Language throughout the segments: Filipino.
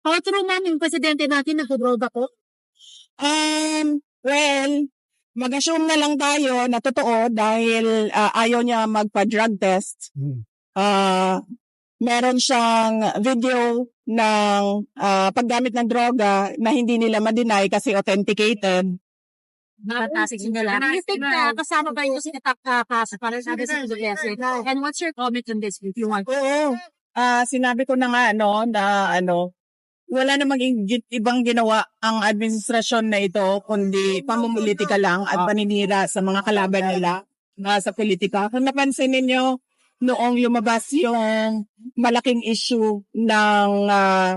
How true ma'am yung presidente natin nag-droga po? Well, mag-assume na lang tayo na totoo dahil ayaw niya magpa-drug test. Meron siyang video ng paggamit ng droga na hindi nila ma-deny kasi authenticated. Fantastic nila. Do you think na kasama ba ito sa kaso para sabi sa Duterte? And what's your comment on this if you want? Oo. Sinabi ko na nga wala namang ibang ginawa ang administrasyon na ito kundi pamumulitika lang at paninira sa mga kalaban nila sa politika. Kung napansin ninyo, noong lumabas yung malaking issue ng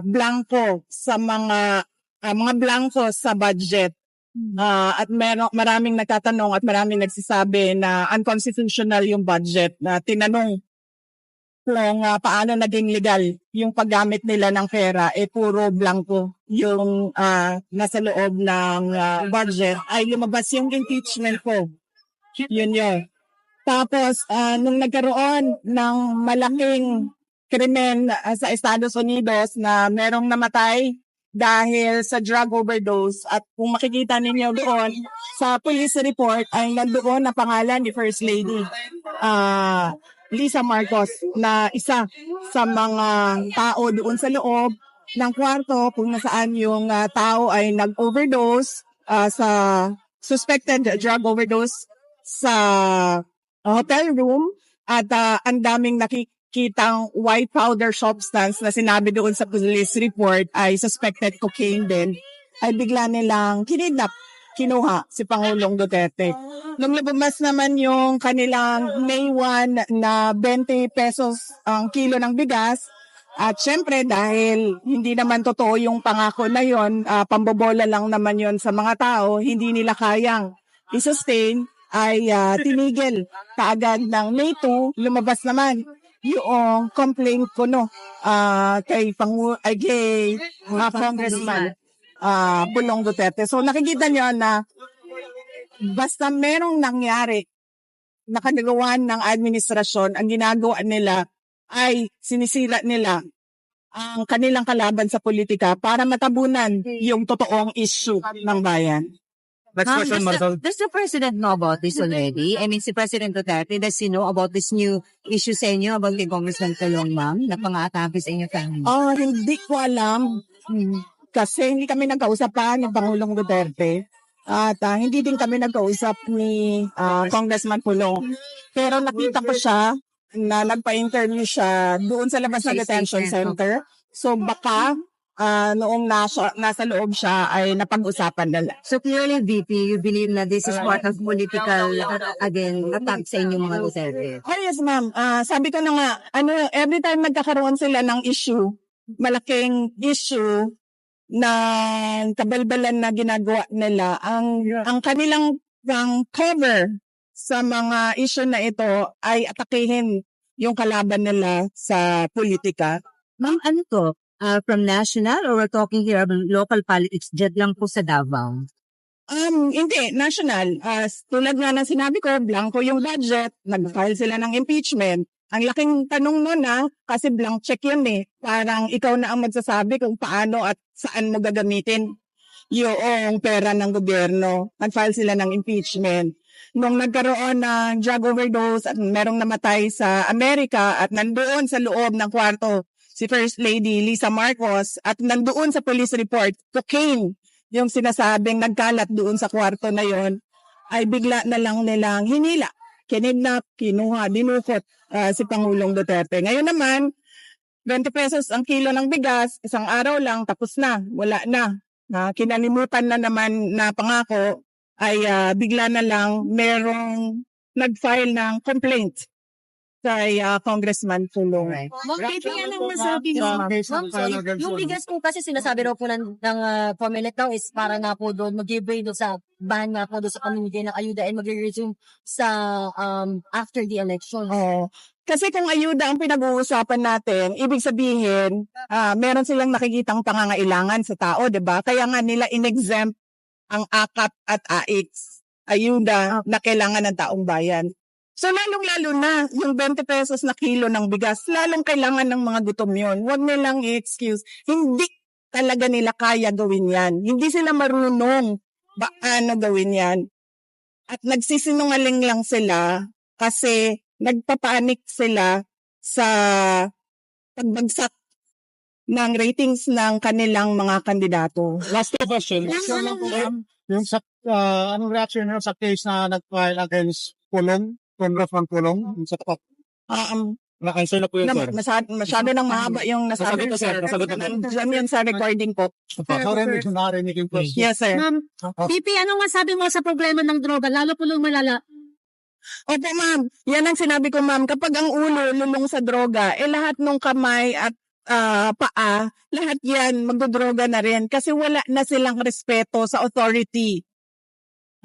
blanco sa mga blanco sa budget. At maraming nagtatanong at maraming nagsasabi na unconstitutional yung budget na tinanong kung paano naging legal yung paggamit nila ng pera, puro blanco yung nasa loob ng budget, ay lumabas yung impeachment ko. Yun. Tapos, nung nagkaroon ng malaking krimen sa Estados Unidos na merong namatay dahil sa drug overdose, at kung makikita ninyo doon sa police report ay nandoon na pangalan ni First Lady Lisa Marcos na isa sa mga tao doon sa loob ng kwarto kung nasaan yung tao ay nag-overdose sa suspected drug overdose sa hotel room, at ang daming nakikitang white powder substance na sinabi doon sa police report ay suspected cocaine din, ay bigla nilang kinuha si Pangulong Duterte. Nung lumabas naman yung kanilang May 1 na 20 pesos ang kilo ng bigas, at syempre dahil hindi naman totoo yung pangako na yon, pambobola lang naman yon sa mga tao, hindi nila kayang i-sustain, ay tinigil kaagad ng May 2, lumabas naman yung complaint ko kay Congressman Pulong Duterte. So nakikita niyo na basta merong nangyari na kanagawan ng administrasyon, ang ginagawa nila ay sinisira nila ang kanilang kalaban sa politika para matabunan yung totoong issue ng bayan. Does the President know about this already? I mean, si President Duterte, does he know about this new issue sa inyo about kay Congressman Pulong, ma'am, na pang-aatake sa inyo family? Hindi ko alam. Kasi hindi kami nagkausap pa ni Pangulong Duterte. At hindi din kami nagkausap ni Congressman Pulong. Pero nakita ko siya na nagpa-interview siya doon sa labas ng detention center. So baka noong nasa loob siya ay napag-usapan nila. So clearly, VP, you believe na this is part of political, attack sa inyong mga Duterte? Oh yes, ma'am. Sabi ko na nga, every time nagkakaroon sila ng issue, malaking issue na kabalbalan na ginagawa nila, ang kanilang cover sa mga issue na ito ay atakihin yung kalaban nila sa politika. Ma'am, ano to? From national, or we're talking here about local politics dyan lang po sa Davao? Hindi, national. Tulad nga ng sinabi ko, blanco yung budget, nag-file sila ng impeachment. Ang laking tanong nun kasi blank check yun Parang ikaw na ang magsasabi kung paano at saan mo gagamitin yung pera ng gobyerno. Nag-file sila ng impeachment. Nung nagkaroon ng drug overdose at merong namatay sa Amerika at nandoon sa loob ng kwarto si First Lady Lisa Marcos, at nandoon sa police report, cocaine yung sinasabing nagkalat doon sa kwarto na yon, ay bigla na lang nilang hinila, kinidnap, kinuha, dinukot si Pangulong Duterte. Ngayon naman, 20 pesos ang kilo ng bigas, isang araw lang, tapos na, wala na. Kinalimutan na naman na pangako, ay bigla na lang merong nag-file ng complaint kay Congressman Pulong. Ma'am, anong masabi niyo? Yung bigas po kasi sinasabi raw po ng Comelec daw is para nga po doon mag-give doon sa bahan nga po doon sa pamimigay ng ayuda and mag-resume sa after the election. Kasi kung ayuda ang pinag-uusapan natin, ibig sabihin, meron silang nakikitang pangangailangan sa tao, di ba? Kaya nga nila in-exempt ang AKAP at AIX, ayuda na kailangan ng taong bayan. So lalong-lalo na yung 20 pesos na kilo ng bigas, lalong kailangan ng mga gutom yun. Huwag nilang i-excuse. Hindi talaga nila kaya gawin yan. Hindi sila marunong paano gawin yan. At nagsisinungaling lang sila kasi nagpapanik sila sa pagbagsak ng ratings ng kanilang mga kandidato. Last two question. Yung sa, anong reaction nyo sa case na nag-file against Pulong, Congressman Pulong? Yung sa tapat. Na-answer na po yun, sir. Masyado nang mahaba yung nasabi ko, sir. Nasagot na. Diyan yun sa recording po. Sorry, medyo narinig yung question. Yes, sir. Ma'am, PP, anong masabi mo sa problema ng droga? Lalo po malala. Opo, ma'am. Yan ang sinabi ko, ma'am. Kapag ang ulo lulong sa droga, lahat ng kamay at paa, lahat yan magdodroga na rin kasi wala na silang respeto sa authority.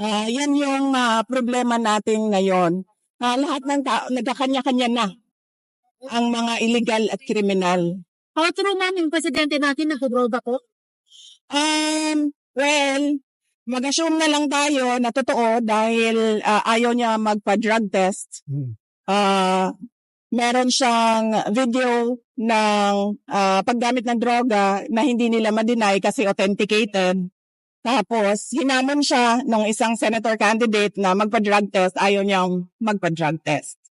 Yan yung problema natin ngayon. Lahat ng tao, nagkakanya-kanya na ang mga illegal at kriminal. How true, ma'am, yung presidente natin nagdodroga po? Well, mag-assume na lang tayo na totoo dahil ayaw niya magpa-drug test. Meron siyang video ng paggamit ng droga na hindi nila ma-deny kasi authenticated. Tapos, hinamon siya ng isang senator candidate na magpa-drug test, ayaw niyang magpa-drug test.